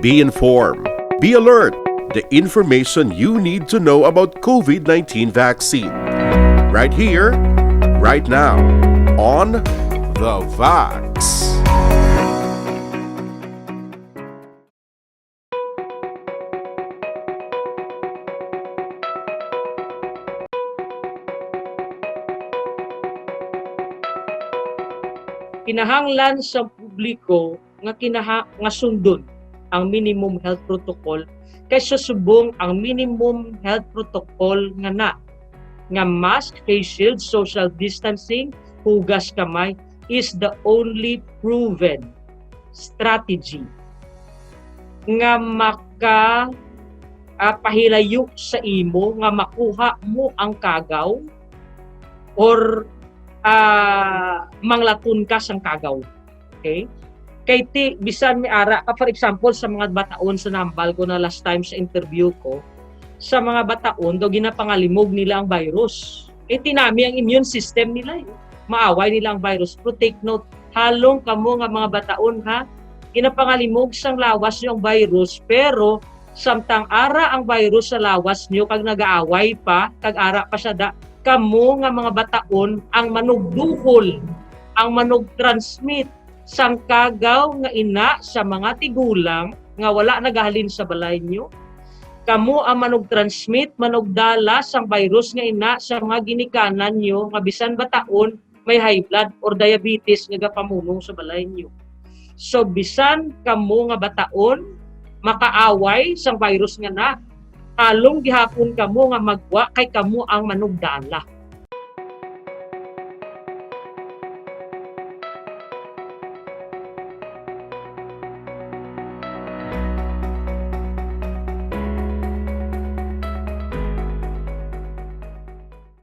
Be informed. Be alert. The information you need to know about COVID-19 vaccine. Right here, right now, on The Vax. Kinahanglan sa publiko nga sundon ang minimum health protocol kaysa subong ang minimum health protocol nga mask, face shield, social distancing, hugas kamay is the only proven strategy nga pahilayo sa imo nga makuha mo ang kagaw or manglatun ka sang kagaw. Okay? Kay bisan mi ara for example sa mga bataon sa nambal ko na last time sa interview ko, sa mga bataon do ginapangalimog nila ang virus. Tinami ang immune system nila. Maaway nila ang virus. Pero take note, halong kamo nga mga bataon ha, ginapangalimog sang lawas niyo ang virus, pero samtang ara ang virus sa lawas niyo kag nagaaway pa, kag ara pa siya kamo nga mga bataon ang manugduhol, ang manugtransmit sang kagaw nga ina sa mga tigulang nga wala nagahalin sa balay nyo. Kamo ang manugtransmit, manugdala sang virus nga ina sa mga ginikanan nyo nga bisan bataon may high blood or diabetes nga pamunong sa balay nyo. So bisan kamo nga bataon makaaway sang virus nga halong gihapon kamo nga magwa kay kamo ang manugdala.